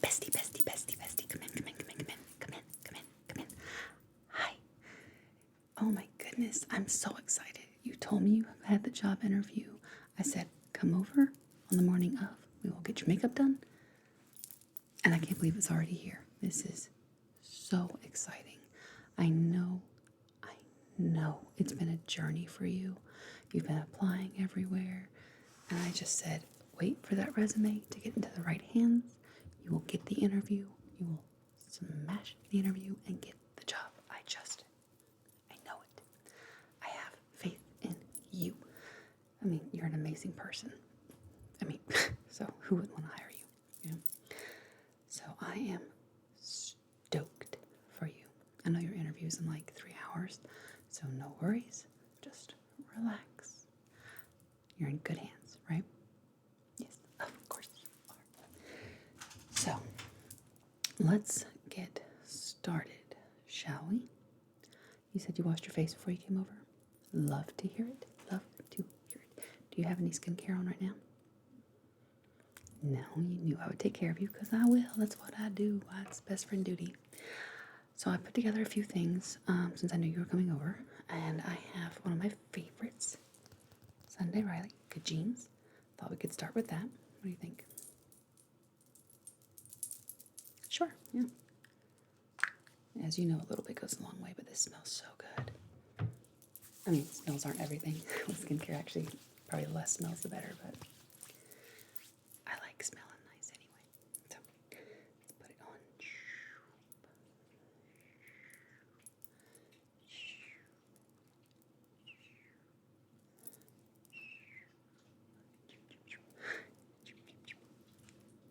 Bestie, bestie, bestie, bestie. Come in, come in, come in, come in, come in, come in, come in. Hi. Oh my goodness, I'm so excited. You told me you had the job interview. I said, come over on the morning of. We will get your makeup done. And I can't believe it's already here. This is so exciting. I know it's been a journey for you. You've been applying everywhere. And I just said, wait for that resume to get into the right hands. You will get the interview. You will smash the interview and get the job. I know it. I have faith in you. I mean, you're an amazing person. I mean, so who wouldn't want to hire you? You know? So I am stoked for you. I know your interview's in like 3 hours, so no worries. Just relax. You're in good hands, right? Yes, of course you are. So let's get started, shall we? You said you washed your face before you came over. Love to hear it. Love to hear it. Do you have any skincare on right now? No, you knew I would take care of you because I will. That's what I do. It's best friend duty. So I put together a few things since I knew you were coming over. And I have one of my favorites, Sunday Riley, Good Jeans. Thought we could start with that. What do you think? Sure, yeah. As you know, a little bit goes a long way, but this smells so good. I mean, smells aren't everything with skincare. Actually, probably the less smells, the better, but I like smelling nice anyway. So, let's put it on.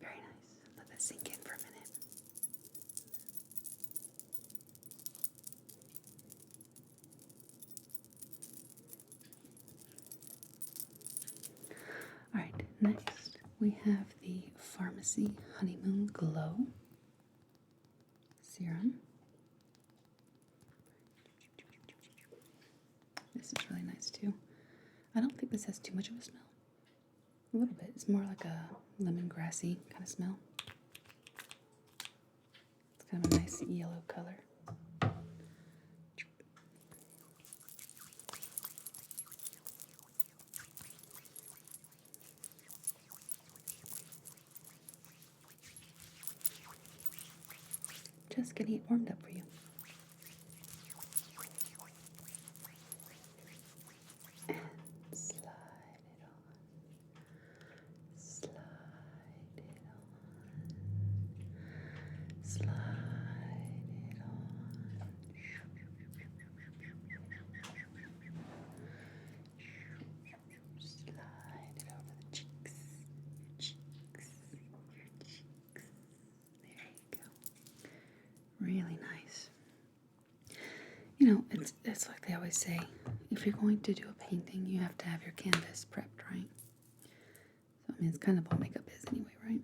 Very nice. Let that sink in for a minute. Alright, next we have the Pharmacy Honeymoon Glow Serum. This is really nice too. I don't think this has too much of a smell. A little bit. It's more like a lemongrassy kind of smell. It's kind of a nice yellow color. Just getting it warmed up for you. And slide it on. Slide it on. Slide it on. Slide it over the cheeks. Your cheeks. There you go. Really nice. You know, it's like they always say, if you're going to do a painting, you have to have your canvas prepped, right? So, I mean, it's kind of what makeup is anyway, right?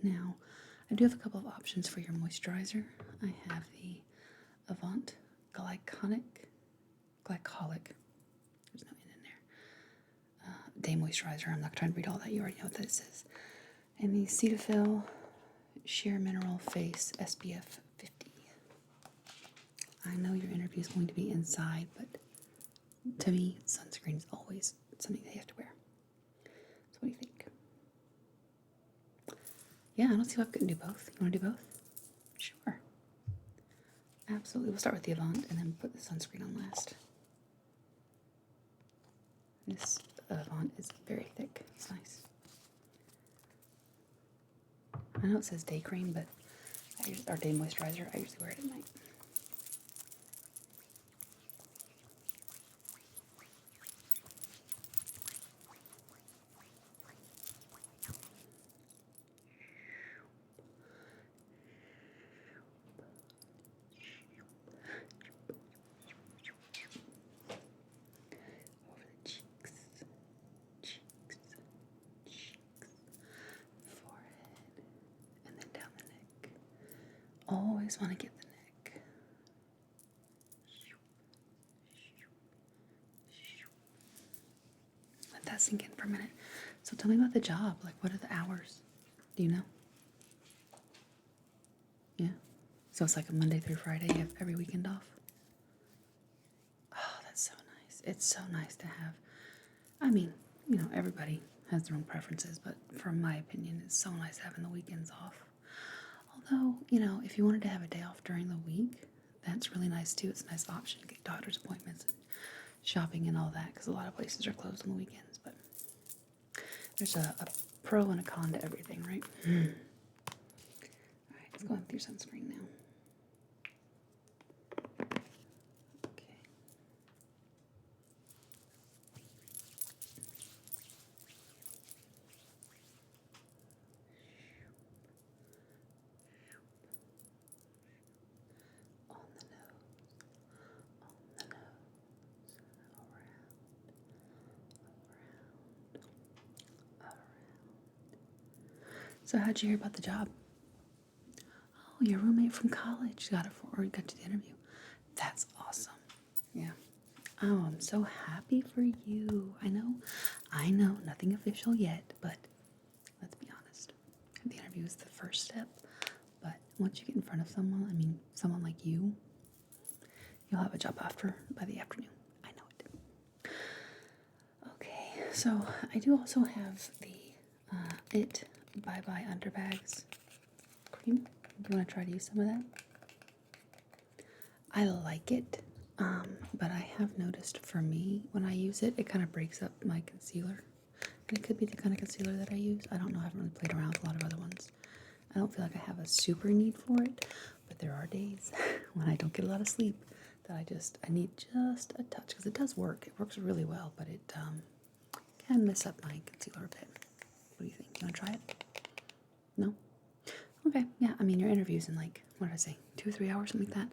Now, I do have a couple of options for your moisturizer. I have the Avant Glycolic, there's no N in there, Day Moisturizer. I'm not trying to read all that. You already know what this is. And the Cetaphil Sheer Mineral Face SPF 50. I know your interview is going to be inside, but to me, sunscreen is always something they have to wear. So what do you think? Yeah, I don't see why I couldn't do both. You want to do both? Sure. Absolutely. We'll start with the Avant and then put the sunscreen on last. This Avant is very thick. It's nice. I know it says day cream, but or day moisturizer. I usually wear it at night. Over the cheeks, forehead, and then down the neck. Always want to get the neck. Let that sink in for a minute. So tell me about the job. Like, what are the hours? Do you know? Yeah. So it's like a Monday through Friday. You have every weekend off. Oh, that's so nice. It's so nice to have. I mean, everybody has their own preferences, but from my opinion, it's so nice having the weekends off. Although, if you wanted to have a day off during the week, that's really nice too. It's a nice option to get doctor's appointments and shopping and all that, because a lot of places are closed on the weekends. But there's a pro and a con to everything, right? All right, let's go through sunscreen now. Okay. On the nose, around. So how'd you hear about the job? Oh, your roommate from college got it or got to the interview. That's awesome. Yeah. Oh, I'm so happy for you. I know, nothing official yet, but let's be honest. The interview is the first step. But once you get in front of someone like you, you'll have a job offer by the afternoon. I know it. Okay, so I do also have the It Bye Bye Underbags cream. Do you want to try to use some of that? I like it, but I have noticed for me, when I use it, it kind of breaks up my concealer. And it could be the kind of concealer that I use. I don't know, I haven't really played around with a lot of other ones. I don't feel like I have a super need for it, but there are days when I don't get a lot of sleep that I need just a touch, because it does work. It works really well, but it can mess up my concealer a bit. What do you think? You want to try it? No? Okay, yeah, your interview's in what did I say, 2 or 3 hours, something like that.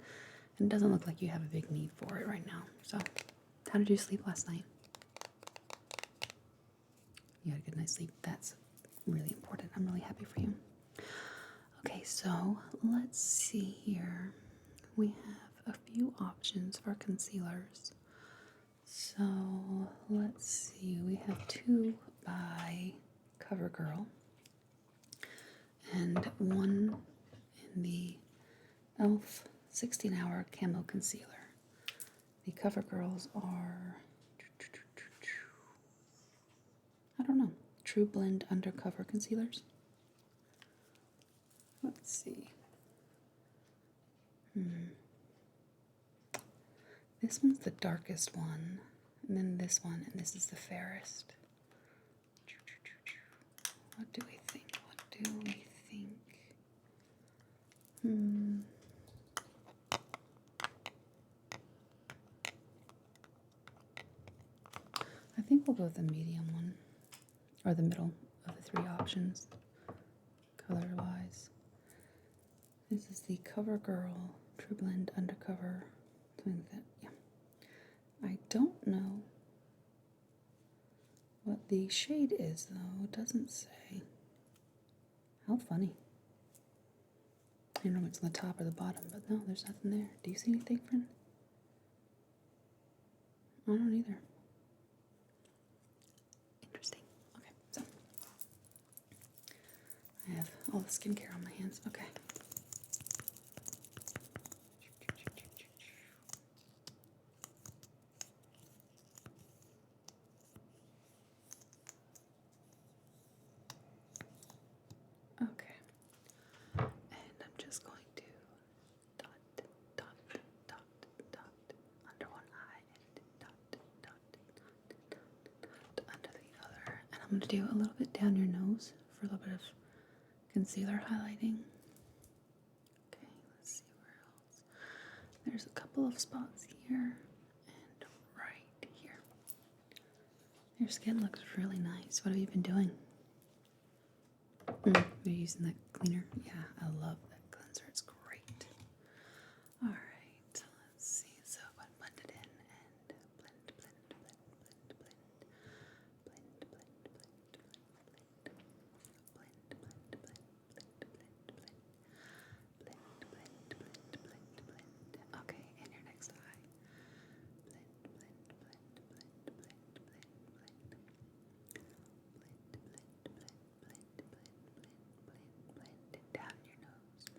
And it doesn't look like you have a big need for it right now. So, how did you sleep last night? You had a good night's sleep. That's really important. I'm really happy for you. Okay, so let's see here. We have a few options for concealers. So let's see. We have 2 by CoverGirl and 1 in the e.l.f. 16-hour Camo Concealer. The CoverGirls are, I don't know, True Blend Undercover Concealers. Let's see. This one's the darkest one, and then this one, and this is the fairest. What do we think? I think we'll go with the medium one, or the middle of the 3 options, color-wise. This is the CoverGirl True Blend Undercover, something like that, yeah. I don't know what the shade is, though. It doesn't say. How funny. I don't know if it's on the top or the bottom, but no, there's nothing there. Do you see anything, friend? I don't either. Interesting. Okay, so I have all the skincare on my hands. Okay. Okay. And I'm just going to dot, dot, dot, dot under one eye and dot, dot, dot, dot under the other. And I'm going to do a little bit down your nose for a little bit of concealer highlighting. Okay, let's see where else. There's a couple of spots here and right here. Your skin looks really nice. What have you been doing? You're using that cleaner? Yeah, I love that cleanser. It's great. Alright, let's see. So I'm going to blend it in and blend, blend, blend, blend, blend, blend, blend, blend, blend, blend, blend, blend, blend, blend, blend, blend, blend, blend. Okay, and your next eye. Blend, blend, blend, blend, blend, blend, blend. Blend, blend, blend, blend, blend, blend, blend, blend it down your nose.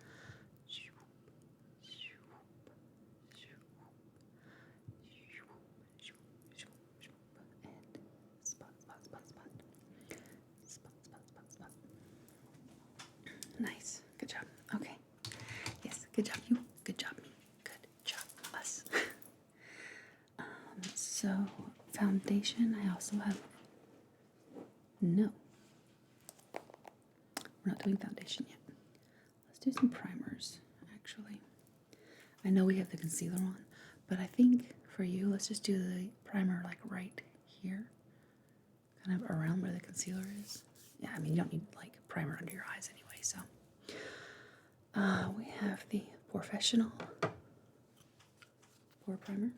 Nice. Good job. Okay. Yes. Good job, you. Good job, me. Good job, us. So, foundation, I also have. No. We're not doing foundation yet. Let's do some primers, actually. I know we have the concealer on, but I think for you, let's just do the primer like right here. Kind of around where the concealer is. Yeah, I mean, you don't need like primer under your eyes anyway, so. We have the Professional Pore Primer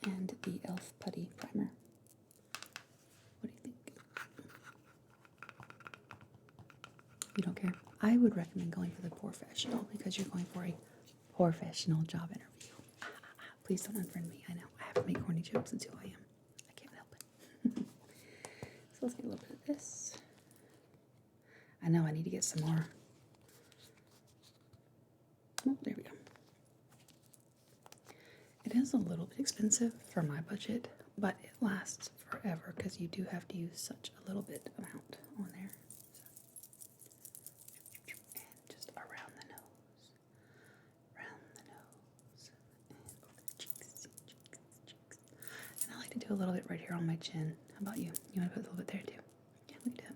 and the e.l.f. Putty Primer. What do you think? You don't care? I would recommend going for the Professional because you're going for a professional job interview. Please don't unfriend me. I know. I have to make corny jokes. It's who I am. I can't help it. So let's get a little bit of this. I know I need to get some more. Oh, there we go. It is a little bit expensive for my budget, but it lasts forever because you do have to use such a little bit amount on there. So, and just around the nose, and over the cheeks. And I like to do a little bit right here on my chin. How about you? You want to put a little bit there too? Yeah, we can do it.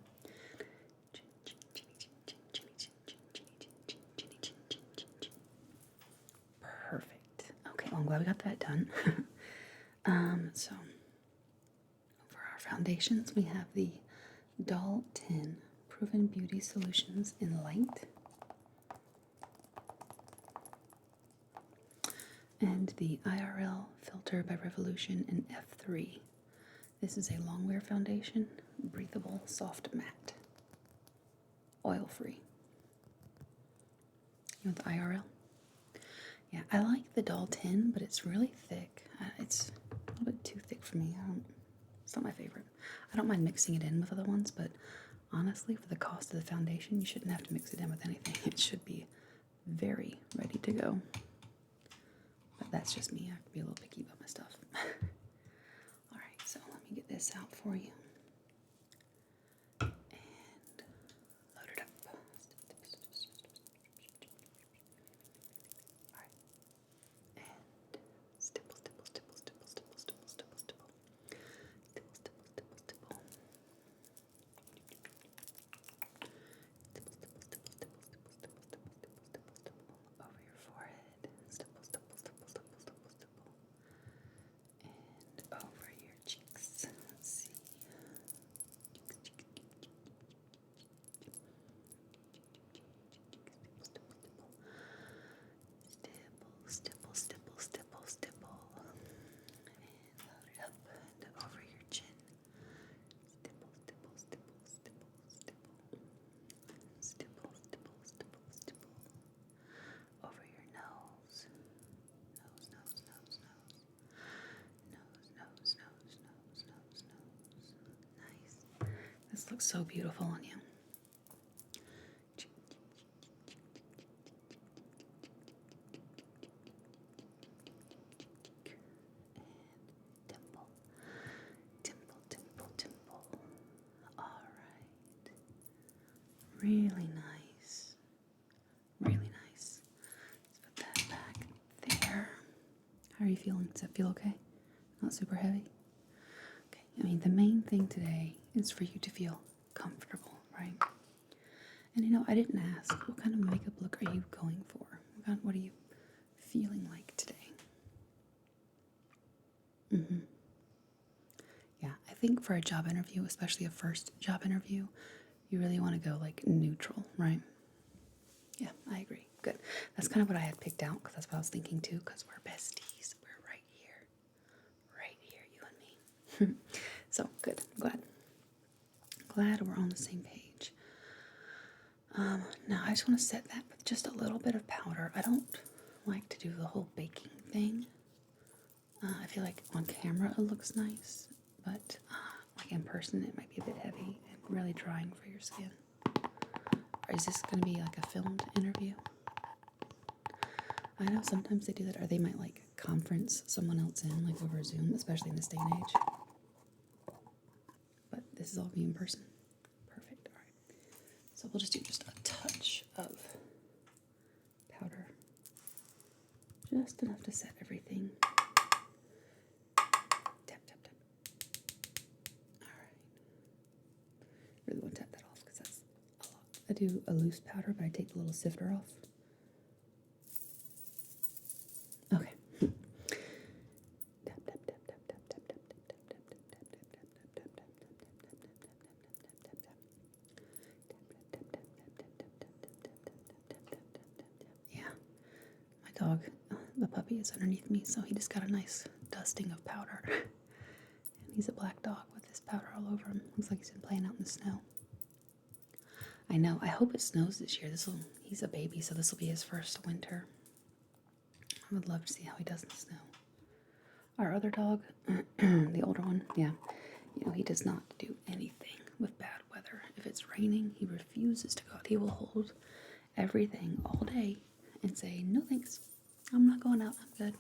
Perfect. Okay, well, I'm glad we got that done. So for our foundations, we have the Doll 10 Proven Beauty Solutions in Light and the IRL Filter by Revolution in F3. This is a long wear foundation, breathable, soft matte, oil-free. You want the IRL? Yeah, I like the Doll 10, but it's really thick. It's a little bit too thick for me. It's not my favorite. I don't mind mixing it in with other ones, but honestly, for the cost of the foundation, you shouldn't have to mix it in with anything. It should be very ready to go. But that's just me. I have to be a little picky about my stuff. All right, so let me get this out for you. And load it up. Stipple, stipple, stipple, stipple, stipple, stipple, stipple, stipple. Stipple, stipple, stipple, stipple. Stipple, stipple, stipple, stipple, stipple, stipple, stipple, stipple, stipple, stipple. Over your forehead. Stipple, stipple, stipple, stipple, stipple, stipple. And over your cheeks. Let's see. Stipple, stipple, stipple, stipple. And load it up and over your chin. Stipple, stipple, stipple, stipple, stipple. Stipple, stipple, stipple, stipple. Over your nose. Nose, nose, nose, nose. Nose, nose, nose, nose, nose, nose. Nice. This looks so beautiful on you. Dimple, dimple, dimple, dimple. All right. Really nice. Really nice. Let's put that back there. How are you feeling? Does that feel okay? Not super heavy? Okay. I mean, the main thing today is for you to feel comfortable, right? And you know, I didn't ask, what kind of makeup look are you going for? What are you feeling like today? Yeah, I think for a job interview, especially a first job interview, you really want to go like neutral, right? Yeah, I agree. Good. That's kind of what I had picked out because that's what I was thinking too, because we're besties. We're right here, you and me. So good. I'm glad we're on the same page. Now I just want to set that with just a little bit of powder. I don't like to do the whole baking thing. I feel like on camera it looks nice, but like in person it might be a bit heavy and really drying for your skin. Or is this going to be like a filmed interview? I know sometimes they do that, or they might like conference someone else in, like over Zoom, especially in this day and age. But this is all be in person. Perfect. All right. So we'll just do just a touch of powder. Just enough to set everything. Tap, tap, tap. Alright. Really want to tap that off because that's a lot. I do a loose powder, but I take the little sifter off. Okay. Yeah, my dog, the puppy, is underneath me, so he just got a nice dusting of powder. And he's a black dog with this powder all over him. Looks like he's been playing out in the snow. I know. I hope it snows this year. He's a baby, so this will be his first winter. I would love to see how he does in the snow. Our other dog, the older one, yeah, he does not do anything with bad weather. If it's raining, he refuses to go out. He will hold everything all day and say, no thanks, I'm not going out, I'm good.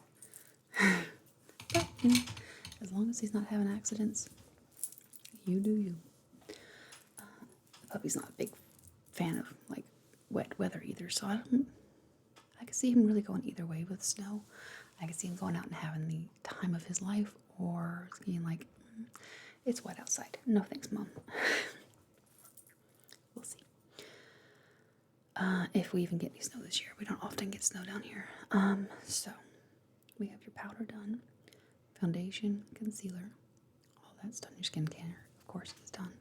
But, as long as he's not having accidents, you do you. The puppy's not a big fan of, like, wet weather either, so I can see him really going either way with snow. I can see him going out and having the time of his life, or being like, it's wet outside. No thanks, Mom. We'll see. If we even get any snow this year. We don't often get snow down here. So we have your powder done. Foundation, concealer, all that's done. Your skincare, of course, is done.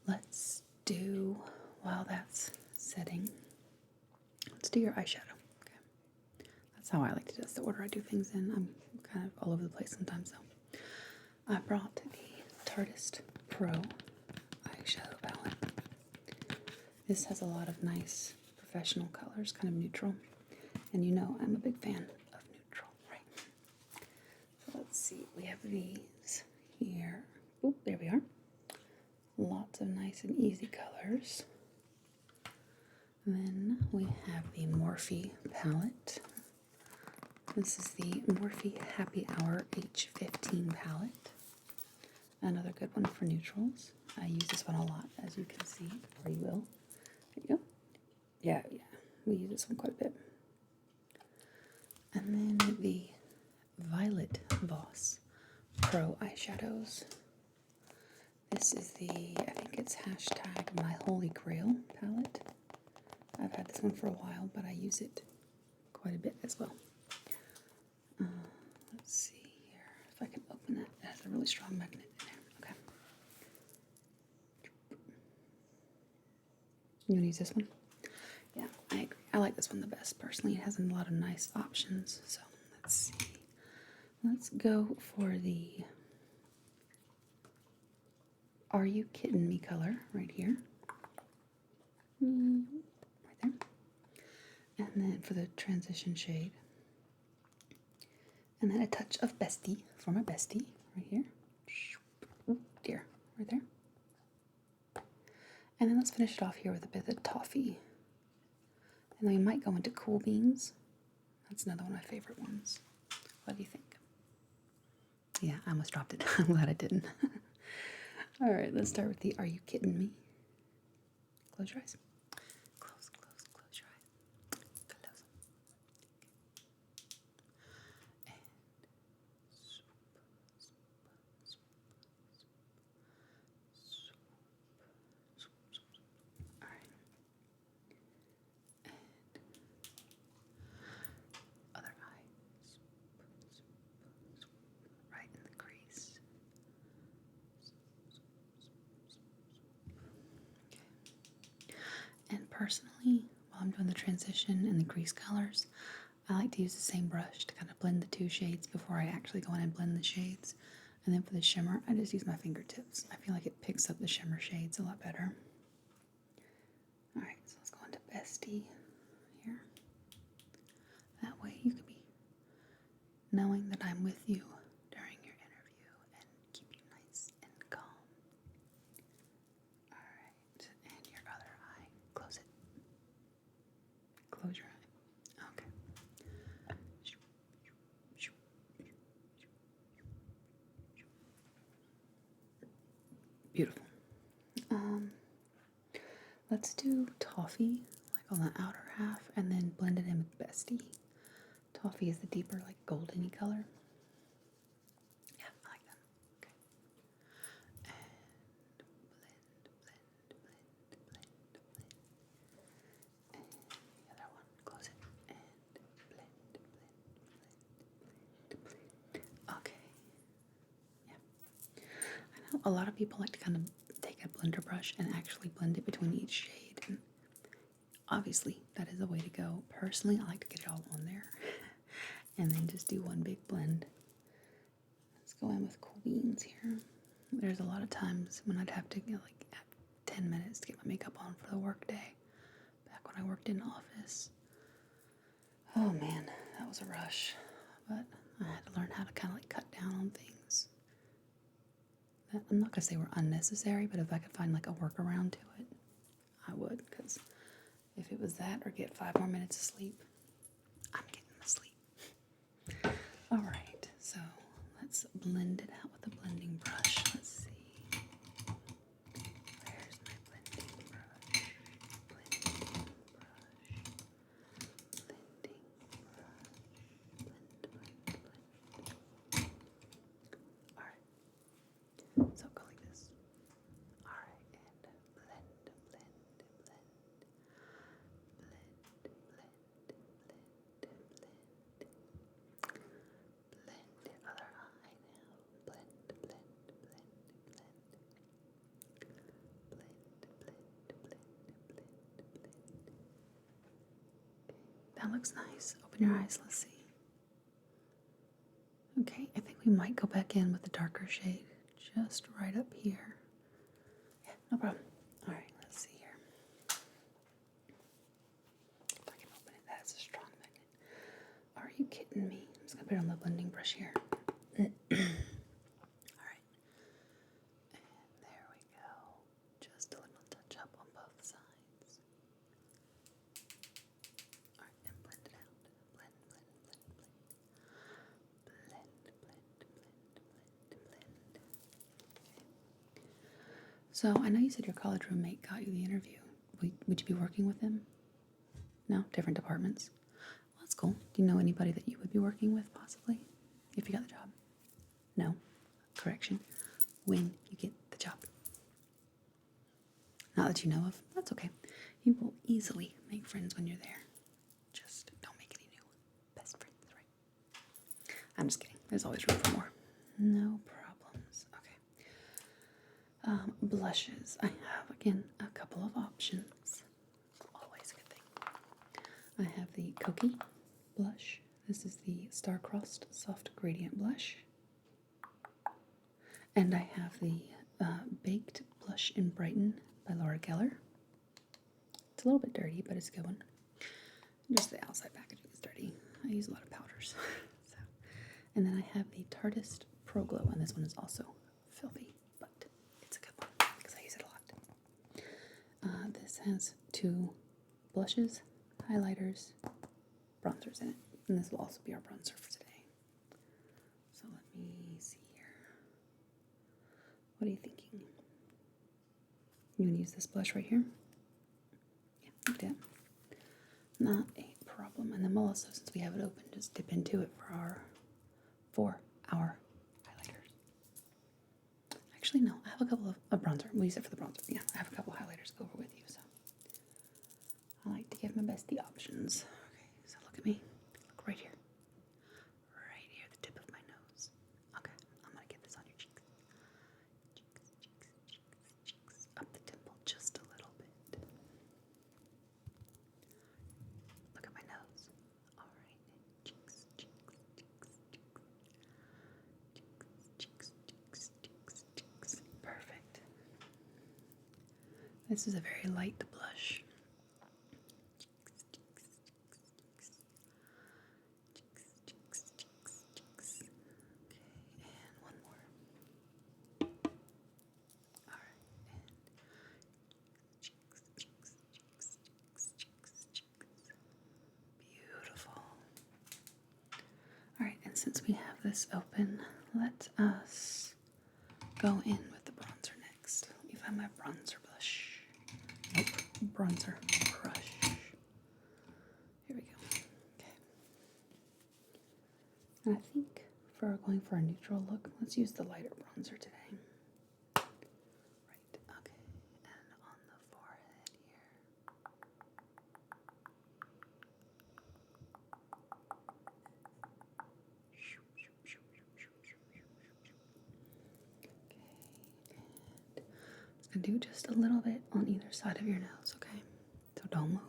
Let's do, while that's setting, let's do your eyeshadow. That's how I like to do. That's the order I do things in. I'm kind of all over the place sometimes, though. I brought the Tartist Pro eyeshadow palette. This has a lot of nice professional colors, kind of neutral. And I'm a big fan of neutral, right? So let's see. We have these here. Oop, there we are. Lots of nice and easy colors. And then we have the Morphe palette. This is the Morphe Happy Hour H15 palette. Another good one for neutrals. I use this one a lot, as you can see, or you will. There you go. Yeah, we use this one quite a bit. And then the Violet Voss Pro eyeshadows. This is I think it's hashtag My Holy Grail palette. I've had this one for a while, but I use it quite a bit as well. Let's see here if I can open it. It has a really strong magnet in there. Okay. You want to use this one? Yeah, I agree. I like this one the best personally. It has a lot of nice options. So let's see. Let's go for the Are You Kidding Me color right here. Right there. And then for the transition shade. And then a touch of Bestie for my bestie right here. Ooh, dear, right there. And then let's finish it off here with a bit of toffee. And then we might go into Cool Beans. That's another one of my favorite ones. What do you think? Yeah, I almost dropped it. I'm glad I didn't. All right, let's start with the Are You Kidding Me? Close your eyes. Close your eyes. Close. And swoop. All right. And other eye. Right in the crease. And personally, while I'm doing the transition and the crease colors, I like to use the same brush to kind of blend the two shades before I actually go in and blend the shades. And then for the shimmer, I just use my fingertips. I feel like it picks up the shimmer shades a lot better. Alright, so let's go into Bestie here. That way you can be knowing that I'm with you during your interview and keep you nice and calm. Alright, and your other eye. Close it. Close your eye. Okay. Beautiful. Let's do toffee, like on the outer half, and then blend it in with Bestie. Toffee is the deeper, like goldeny color. Yeah, I like that. Okay. And blend. And the other one, close it. And blend. Okay. Yeah. I know a lot of people like to kind of take a blender brush and actually blend it between each shade. And obviously, that is a way to go. Personally, I like to get it all on there and then just do one big blend. Let's go in with Queens here. There's a lot of times when I'd have to get like 10 minutes to get my makeup on for the work day. Back when I worked in office. Oh man, that was a rush. But I had to learn how to kind of like cut down on things. I'm not gonna say were unnecessary, but if I could find like a workaround to it, I would. Because if it was that or get 5 more minutes of sleep, I'm getting to sleep. All right, so let's blend it out with a blending brush. Let's see. Where's my blending brush? Blending brush. All right. So go like this. All right, and blend. Blend the other eye now. Blend. That looks nice. Open your eyes. Let's see. Okay, I think we might go back in with the darker shade just right up here. Yeah, no problem. All right, let's see here. If I can open it, that's a strong magnet. Are you kidding me? I'm just gonna put it on the blending brush here. All right. And there we go. Just a little touch up on both sides. All right, and blend it out. Blend. So I know you said your college roommate got you the interview. Would you be working with him? No? Different departments? Well, that's cool. Do you know anybody that you would be working with, possibly, if you got the job? No? Correction. When you get the job. Not that you know of. That's okay. You will easily make friends when you're there. Just don't make any new best friends, right? I'm just kidding. There's always room for more. No problems. Okay. Blushes. I have, again, a couple of options. Always a good thing. I have the Kokie blush. This is the Star-Crossed Soft Gradient Blush. And I have the Baked Blush in Brighten by Laura Geller. It's a little bit dirty, but it's a good one. Just the outside packaging is dirty. I use a lot of powders. So. And then I have the Tarteist Pro Glow, and this one is also filthy, but it's a good one because I use it a lot. This has 2 blushes, highlighters, bronzers in it, and this will also be our bronzer for today. So let me see here. What are you thinking? You want to use this blush right here? Yeah, like that. Not a problem. And then we'll also, since we have it open, just dip into it for our highlighters. Actually, no, I have a couple of bronzer. We'll use it for the bronzer. Yeah, I have a couple of highlighters to go over with you, so I like to give my bestie options. Okay, so look at me. Look right here. Right here, the tip of my nose. Okay, I'm gonna get this on your cheeks. Cheeks. Up the temple just a little bit. Look at my nose. All right, cheeks. Perfect. This is a very light blush. Okay, and one more. All right, and cheeks. Beautiful. All right, and since we have this open, let us go in with the bronzer next. Let me find my bronzer blush. Nope, bronzer brush. Here we go. Okay. And I think for going for a neutral look, let's use the lighter bronzer today. Right, okay. And on the forehead here. Okay, and I'm going to do just a little bit on either side of your nose, okay? So don't move.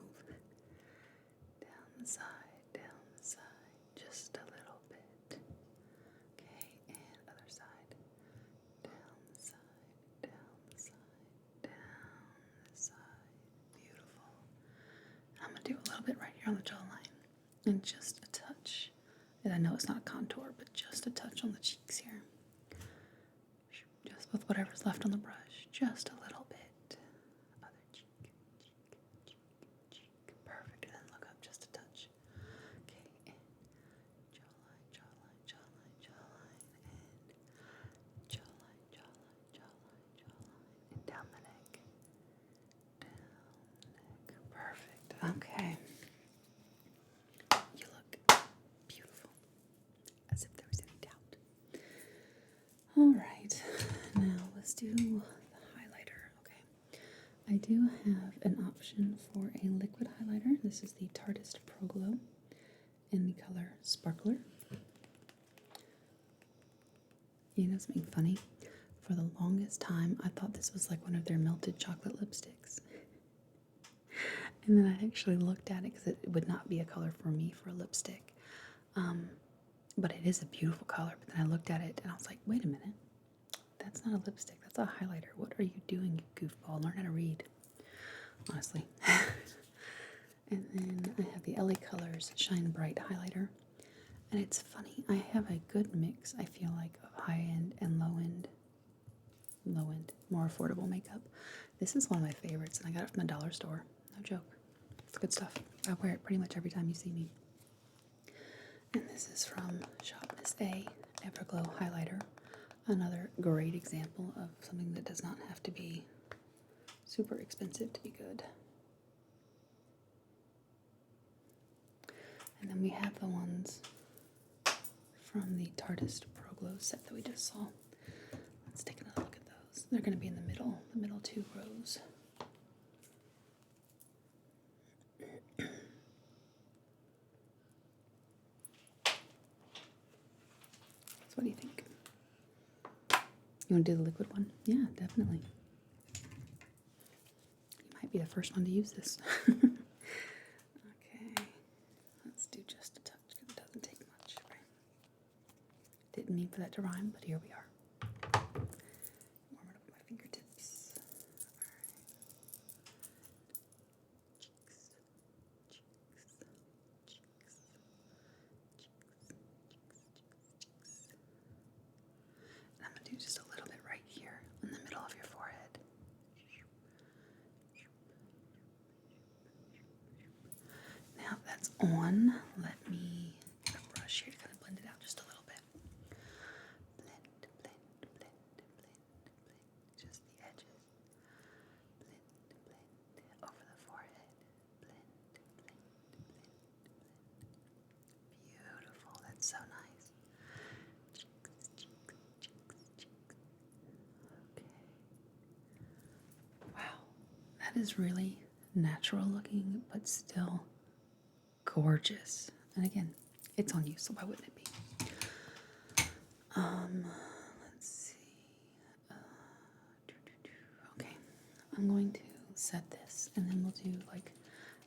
Down the side, just a little bit. Okay, and other side. Down the side, down the side, down the side. Beautiful. I'm going to do a little bit right here on the jawline. And just a touch. And I know it's not contour, but just a touch on the cheeks here. Just with whatever's left on the brush. Just a little bit. Other cheek, cheek. Perfect. And then look up just a touch. Okay, and jawline, and jawline, and down the neck. Perfect. Okay. You look beautiful. As if there was any doubt. Alright, now let's do the highlighter. Okay. I do have an option for a liquid highlighter. This is the Tarteist Pro Glow in the color Sparkler. You know something funny? For the longest time, I thought this was like one of their melted chocolate lipsticks. And then I actually looked at it because it would not be a color for me for a lipstick. But it is a beautiful color. But then I looked at it and I was like, wait a minute. That's not a lipstick. That's a highlighter. What are you doing, you goofball? Learn how to read. Honestly. And then I have the LA Colors Shine Bright highlighter. And it's funny. I have a good mix, I feel like, of high-end and low-end, more affordable makeup. This is one of my favorites, and I got it from the dollar store. No joke. It's good stuff. I wear it pretty much every time you see me. And this is from Shop Miss A Everglow highlighter. Another great example of something that does not have to be super expensive to be good. And then we have the ones from the Tarteist Pro Glow set that we just saw. Let's take another look at those. They're going to be in the middle 2 rows. So what do you think? You want to do the liquid one? Yeah, definitely. You might be the first one to use this. Okay, let's do just a touch because it doesn't take much, right? Didn't mean for that to rhyme, but here we are. Warm it up with my fingertips. And I'm going to do just a little bit right here in the middle of your forehead. Now that's on. Let me get a brush here to kind of blend it out just a little bit. Blend. Just the edges. Blend. Over the forehead. Blend. Beautiful. That's so nice. Cheeks. Okay. Wow. That is really natural looking, but still gorgeous. And again, it's on you, so why wouldn't it be? Let's see. Okay, I'm going to set this, and then we'll do like,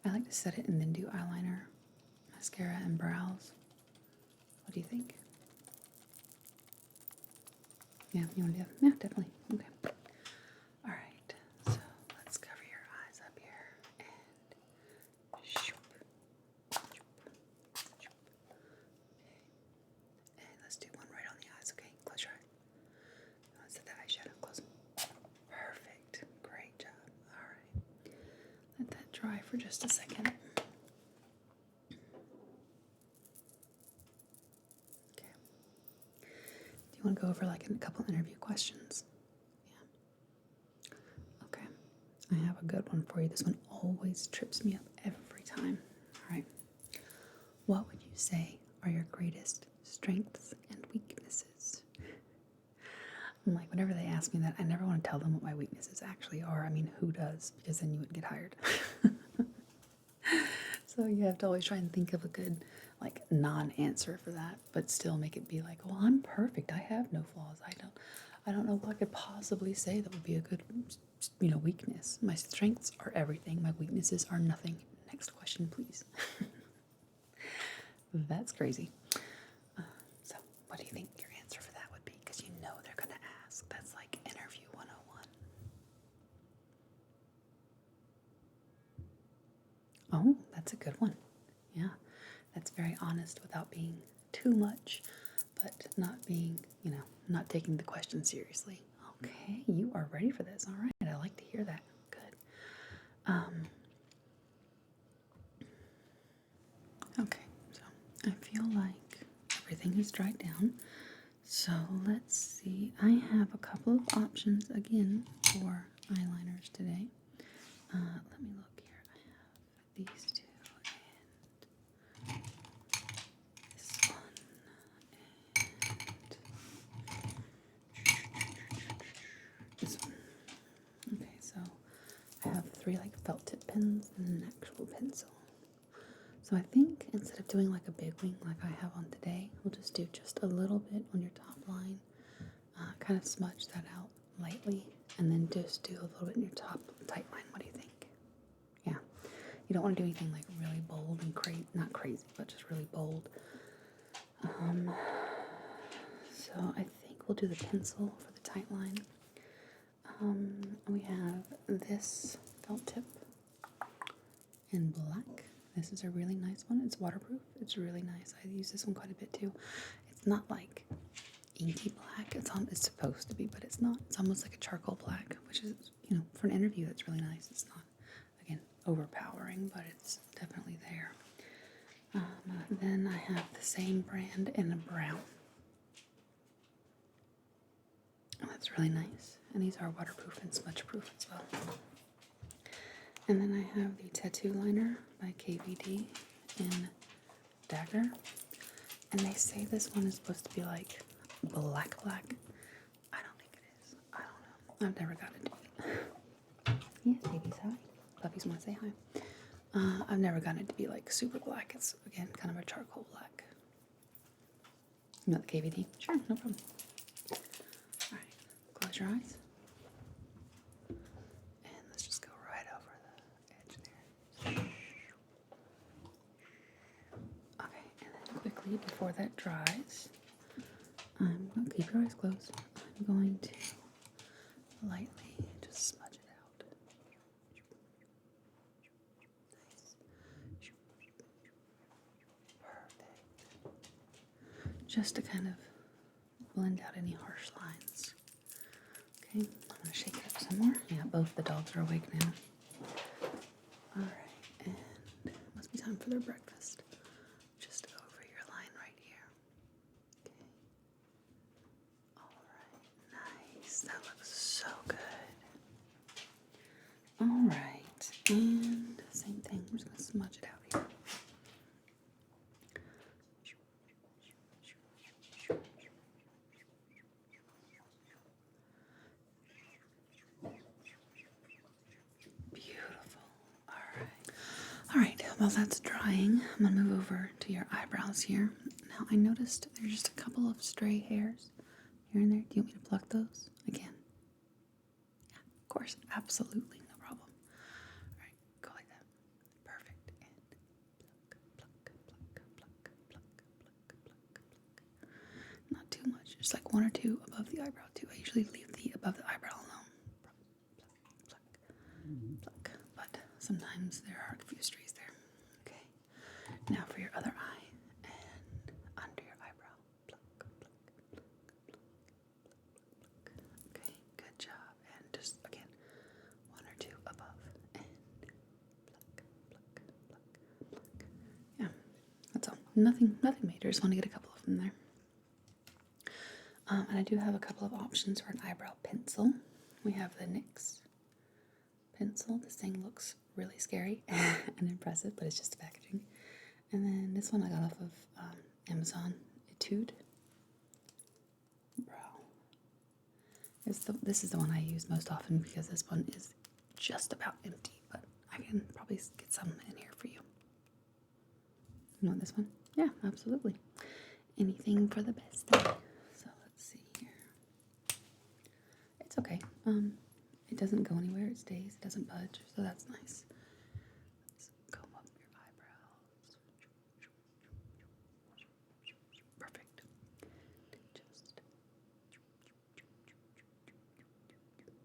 I like to set it and then do eyeliner, mascara, and brows. What do you think? Yeah, you want to do that? Yeah, definitely. Okay. All right, so let's cover your eyes up here, and shoop. And let's do one right on the eyes, okay? Close your eyes. Let's set that eyeshadow. Close them. Perfect. Great job. All right. Let that dry for just a second. Okay. Do you want to go over like a couple interview questions? Yeah. Okay. I have a good one for you. This one always trips me up every time. All right. What would you say are your greatest strengths and weaknesses? I'm like, whenever they ask me that, I never want to tell them what my weaknesses actually are. I mean, who does? Because then you wouldn't get hired. So you have to always try and think of a good, like, non-answer for that, but still make it be like, well, I'm perfect. I have no flaws. I don't know what I could possibly say that would be a good, weakness. My strengths are everything. My weaknesses are nothing. Next question, please. That's crazy. So what do you think your answer for that would be? Because you know they're going to ask. That's like interview 101. Oh, that's a good one. Yeah, that's very honest without being too much, but not being, not taking the question seriously. Okay, you are ready for this. All right, I like to hear that. Good. Okay, so I feel like everything has dried down. So let's see. I have a couple of options again for eyeliners today. Let me look here. I have these two and this one and this one. Okay, so I have 3 like felt tip pens and an actual pencil. So I think instead of doing like a big wing like I have on today, we'll just do just a little bit on your top line, kind of smudge that out lightly, and then just do a little bit in your top tight line. What do you think? Yeah, you don't want to do anything like really bold and not crazy, but just really bold. So I think we'll do the pencil for the tight line. We have this felt tip in black. This is a really nice one. It's waterproof. It's really nice. I use this one quite a bit too. It's not like inky black. It's supposed to be, but it's not. It's almost like a charcoal black, which is, for an interview, that's really nice. It's not, again, overpowering, but it's definitely there. Then I have the same brand in a brown. Oh, that's really nice. And these are waterproof and smudge proof as well. And then I have the Tattoo Liner by KVD in Dagger. And they say this one is supposed to be like black. I don't think it is. I don't know. I've never gotten to it. Yes, babies, hi. Puppies want to say hi. I've never gotten it to be like super black. It's, again, kind of a charcoal black. You want the KVD? Sure, no problem. All right, close your eyes. And let's just go right over the edge there. Okay, and then quickly, before that dries, I'm going to keep your eyes closed. I'm going to lightly just smudge it out. Nice. Perfect. Just to kind of blend out any harsh lines. Okay, I'm going to shake it up some more. Yeah, both the dogs are awake now. All right, and it must be time for their breakfast. Just over your line right here. Okay. All right, nice. That looks so good. All right, and same thing. I'm just going to smudge it out here. Beautiful. All right, while that's drying, I'm going to move over to your eyebrows here. Now, I noticed there's just a couple of stray hairs here and there. Do you want me to pluck those again? Yeah, of course. Absolutely. No problem. All right, go like that. Perfect. And pluck. Not too much. Just like 1 or 2 above the eyebrow, too. I usually leave the above the eyebrow alone. Pluck. But sometimes there are a few strays there. Okay. Now for your other eye and under your eyebrow. Pluck. Okay, good job. And just again, 1 or 2 above and pluck. Yeah, that's all. Nothing major. Just want to get a couple of them there. And I do have a couple of options for an eyebrow pencil. We have the NYX pencil. This thing looks really scary and impressive, but it's just packaging. And then this one I got off of Amazon, Etude Brow. This is the one I use most often because this one is just about empty, but I can probably get some in here for you. You want this one? Yeah, absolutely. Anything for the best thing. So let's see here. It's okay. It doesn't go anywhere. It stays. It doesn't budge. So that's nice. Let's comb up your eyebrows. Perfect. Just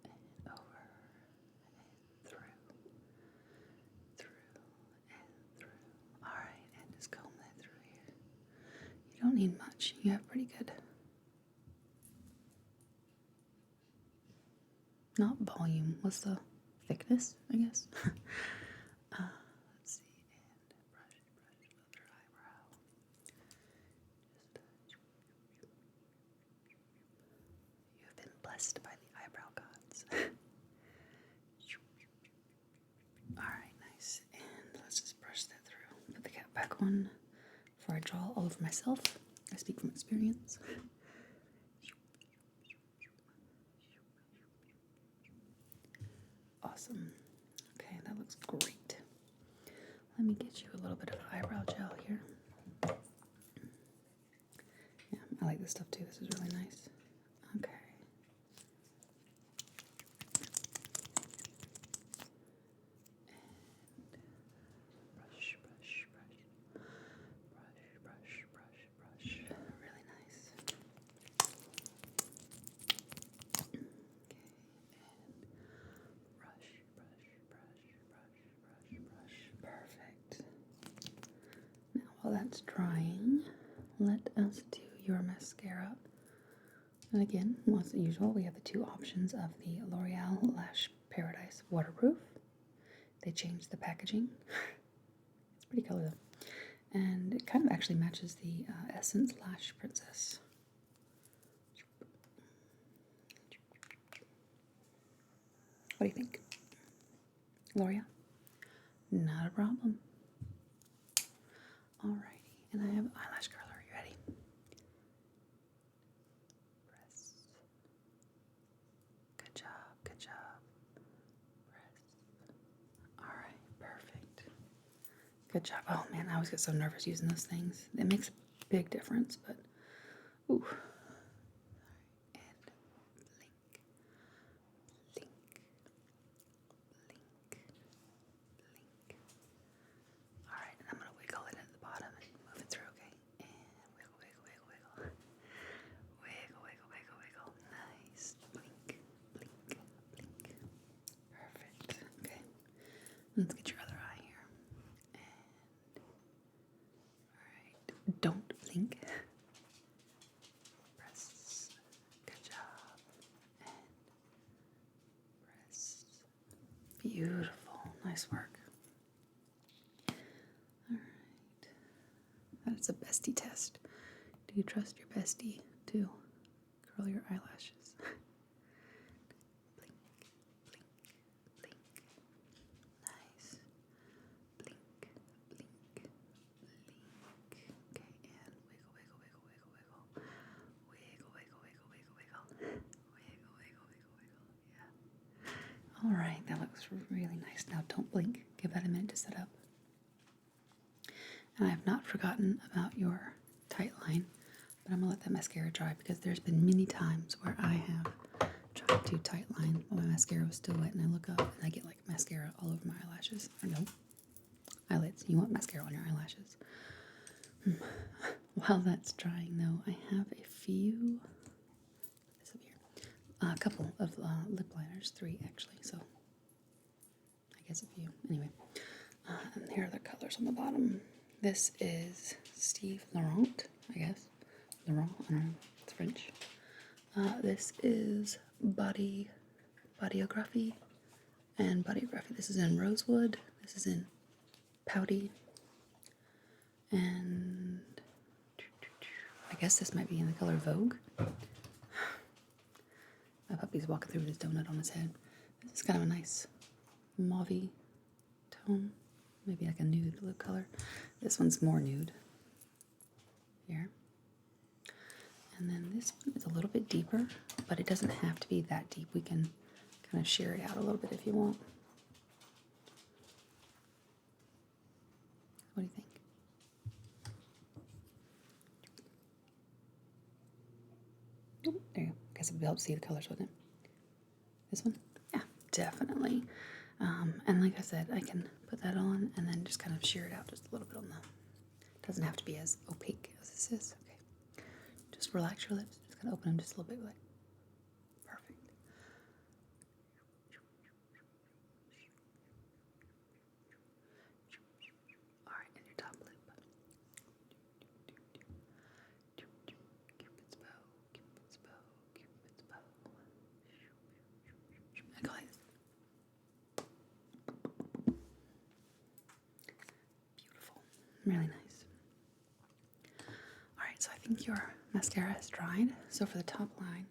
and over and through and through. All right, and just comb that through here. You don't need much. You have pretty good. Not volume. What's the thickness, I guess? Let's see. And brush other eyebrow. You have been blessed by the eyebrow gods. Alright, nice. And let's just brush that through. Put the cap back on before I draw all over myself. I speak from experience. Awesome. Okay, that looks great. Let me get you a little bit of eyebrow gel here. Yeah, I like this stuff too. This is really nice. Okay. Brush. Really nice. Okay, and brush. Perfect. Now while that's drying, let us do your mascara. And again, as usual, we have the two options of the L'Oreal Lash Paradise Waterproof. They changed the packaging. It's pretty color though. And it kind of actually matches the Essence Lash Princess. What do you think? L'Oreal? Not a problem. Alrighty, and I have eyelash curler. You ready? Press. Good job. Press. Alright, perfect. Good job. Oh man, I always get so nervous using those things. It makes a big difference, but ooh. And blink. Alright, and I'm going to wiggle it at the bottom and move it through, okay? And wiggle. Wiggle. Nice. Blink. Perfect. Okay. Let's get your other eye here. And alright. Don't blink. Press. Good job. And press. Beautiful. Nice work. Alright. That's a bestie test. Do you trust your bestie to curl your eyelashes? Blink. Nice. Blink. Okay, and wiggle. Wiggle. Yeah. Alright, that looks really nice. Now don't blink. Give that a minute to set up. And I have not forgotten about your tight line, but I'm going to let that mascara dry because there's been many times where I have tried to tight line while my mascara was still wet and I look up and I get like mascara all over my eyelashes. Or no, eyelids. You want mascara on your eyelashes. While that's drying though, I have a few, this up here, a couple of lip liners, 3 actually, so I guess a few. Anyway, and here are the colors on the bottom. This is Steve Laurent, I guess. Laurent, I don't know, it's French. This is Bodyography and Bodyography. This is in Rosewood. This is in Pouty. And I guess this might be in the color Vogue. My puppy's walking through with his donut on his head. This is kind of a nice mauve tone, maybe like a nude lip color. This one's more nude here. And then this one is a little bit deeper, but it doesn't have to be that deep. We can kind of sheer it out a little bit if you want. What do you think? Oh, there you go. Guess it would help see the colors, wouldn't it? This one? Yeah, definitely. And like I said, I can put that on and then just kind of sheer it out just a little bit on the... It doesn't have to be as opaque as this is. Okay. Just relax your lips. Just kind of open them just a little bit. Like, perfect. All right, and your top lip. Cupid's bow, Cupid's bow, Cupid's bow. I got it. Beautiful. Really nice. Alright, so I think your mascara has dried. So for the top line,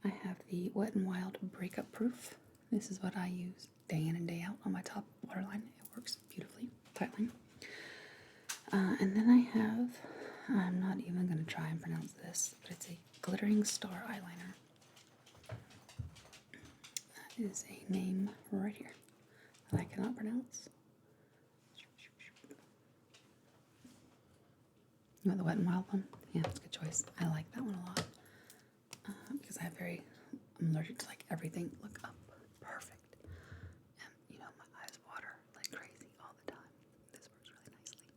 I have the Wet n Wild Breakup Proof. This is what I use day in and day out on my top waterline. It works beautifully, tightly. And then I have, I'm not even going to try and pronounce this, but it's a Glittering Star Eyeliner. That is a name right here that I cannot pronounce. You want the Wet n Wild one? Yeah, it's a good choice. I like that one a lot because I'm allergic to like everything. Look up, perfect. And you know my eyes water like crazy all the time. This works really nicely.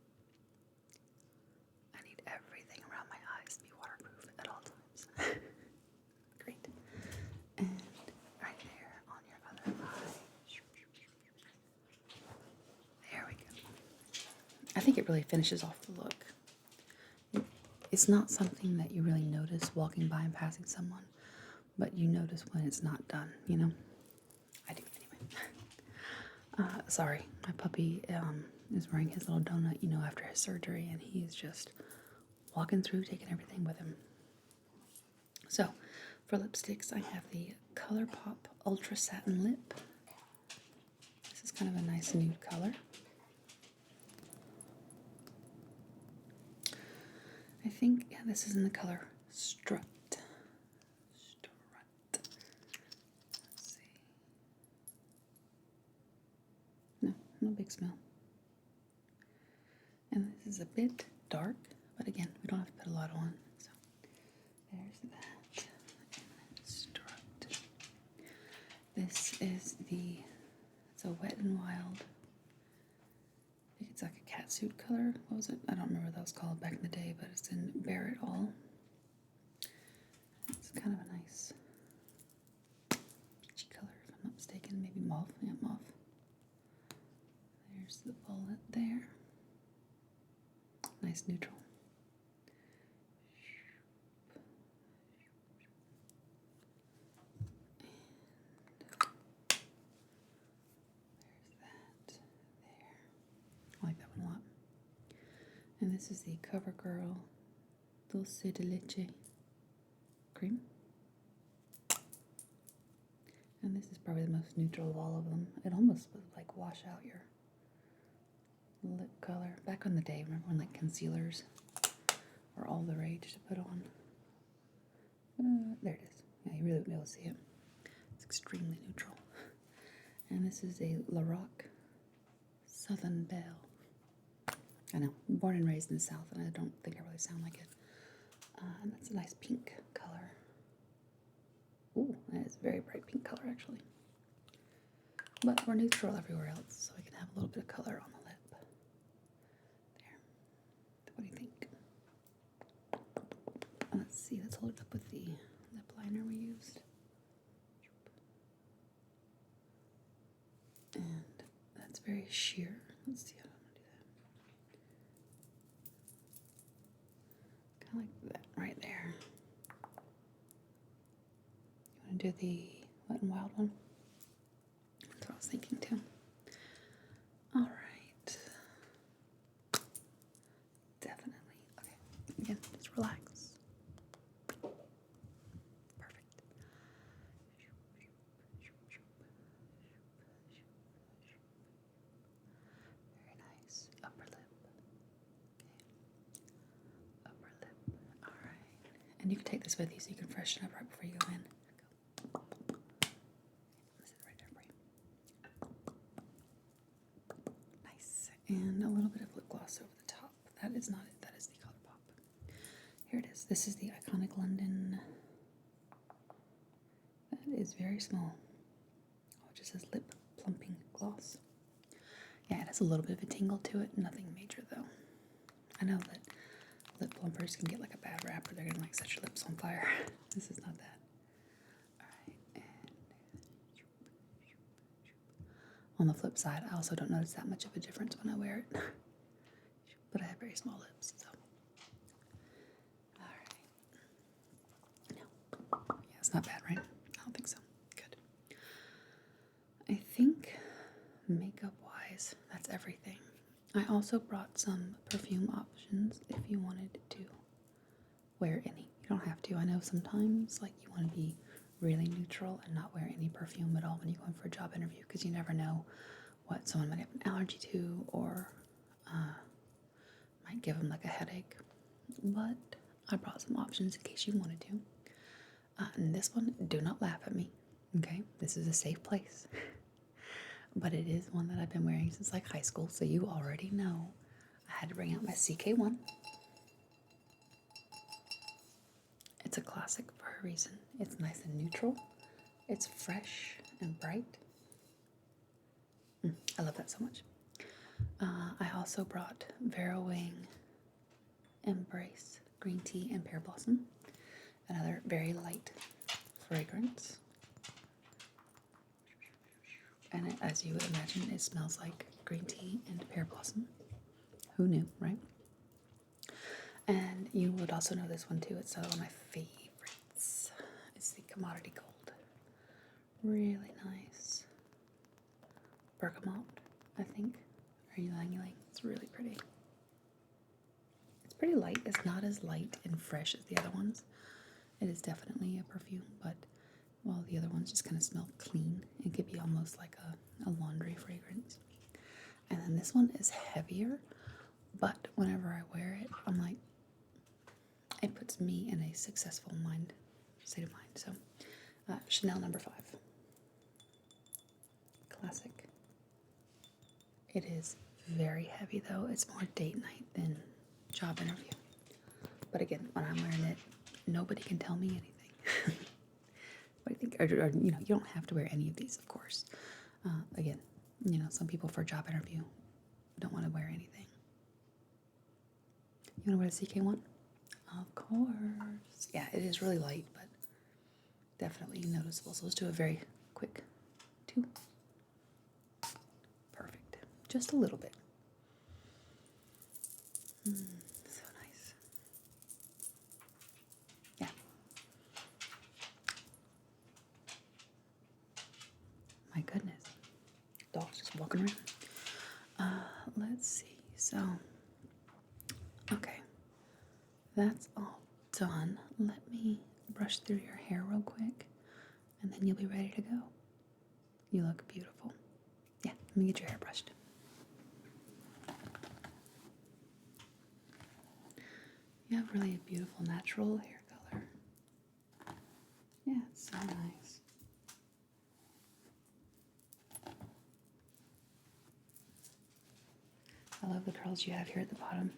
I need everything around my eyes to be waterproof at all times. Great. And right there on your other eye. There we go. I think it really finishes off the look. It's not something that you really notice walking by and passing someone, but you notice when it's not done, you know? I do anyway. Sorry, my puppy is wearing his little donut, you know, after his surgery, and he's just walking through, taking everything with him. So, for lipsticks, I have the ColourPop Ultra Satin Lip. This is kind of a nice nude color. I think, yeah, this is in the color Strut. Let's see. No big smell. And this is a bit dark, but again, we don't have to put a lot on. So there's that. And then Strut. This is it's a Wet n Wild. I think it's like a catsuit color. What was it? I don't remember what that was called back in the day, but it's in Bear It All. It's kind of a nice peachy color, if I'm not mistaken. Maybe mauve. Yeah, mauve. There's the bullet there. Nice neutral. I like that one a lot. And this is the CoverGirl Dulce de Leche cream. And this is probably the most neutral of all of them. It almost would like wash out your lip color. Back in the day, remember when like concealers were all the rage to put on? There it is. Yeah, you really won't be able to see it. It's extremely neutral. And this is a Lorac Southern Belle. I know, I'm born and raised in the South, and I don't think I really sound like it. And that's a nice pink color. Ooh, that is a very bright pink color, actually. But we're neutral everywhere else, so we can have a little bit of color on the lip. There. What do you think? Let's see, let's hold it up with the lip liner we used. And that's very sheer. Let's see how I'm going to do that. Kind of like that right there. You want to do the Wet n Wild one? That's what I was thinking too. All right. Definitely. Okay. Again, just relax. Perfect. And you can take this with you so you can freshen up right before you go in. This is right there for you. Nice. And a little bit of lip gloss over the top. That is not it. That is the ColourPop. Here it is. This is the Iconic London. That is very small. Oh, it just says lip plumping gloss. Yeah, it has a little bit of a tingle to it. Nothing major though. I know that lip plumpers can get like a bad rap or they're gonna like set your lips on fire. This is not that. Alright, and on the flip side, I also don't notice that much of a difference when I wear it. But I have very small lips, so. Alright. No. Yeah, it's not bad, right? I don't think so. Good. I think makeup wise, that's everything. I also brought some perfume options if you wanted to wear any. You don't have to. I know sometimes like you want to be really neutral and not wear any perfume at all when you go in for a job interview because you never know what someone might have an allergy to or might give them like a headache. But I brought some options in case you wanted to. And this one, do not laugh at me. Okay, this is a safe place. But it is one that I've been wearing since like high school, so you already know I had to bring out my CK1. It's a classic for a reason. It's nice and neutral. It's fresh and bright. I love that so much. I also brought Vera Wang Embrace Green Tea and Pear Blossom. Another very light fragrance. And it, as you would imagine, it smells like green tea and pear blossom. Who knew, right? And you would also know this one too. It's one of my favorites. It's the Commodity Gold. Really nice. Bergamot, I think. Or ylang ylang. It's really pretty. It's pretty light. It's not as light and fresh as the other ones. It is definitely a perfume, but while the other ones just kind of smell clean. It could be almost like a laundry fragrance. And then this one is heavier, but whenever I wear it, I'm like, it puts me in a successful state of mind. So, Chanel No. 5. Classic. It is very heavy though. It's more date night than job interview. But again, when I'm wearing it, nobody can tell me anything. What do you think? Or, you know, you don't have to wear any of these, of course. Again, you know, some people for a job interview don't want to wear anything. You want to wear the CK1? Of course. Yeah, it is really light, but definitely noticeable. So let's do a very quick 2. Perfect. Just a little bit. So nice. Yeah. My goodness. Dog's just walking around. Let's see. So, okay. That's all done. Let me brush through your hair real quick, and then you'll be ready to go. You look beautiful. Yeah, let me get your hair brushed. You have really a beautiful natural hair color. Yeah, it's so nice. I love the curls you have here at the bottom.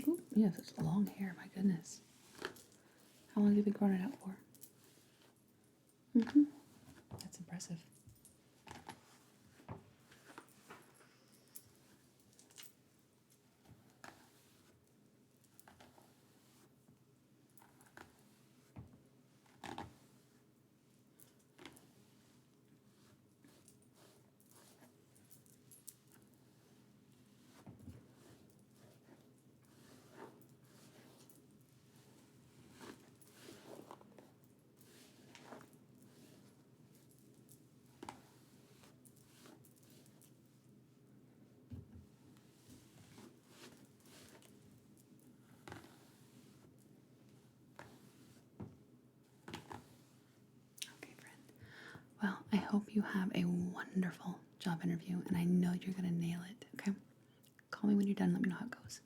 Ooh, you have such long hair, my goodness. How long have you been growing it out for? That's impressive. hope you have a wonderful job interview, and I know you're going to nail it, okay? Call me when you're done. Let me know how it goes.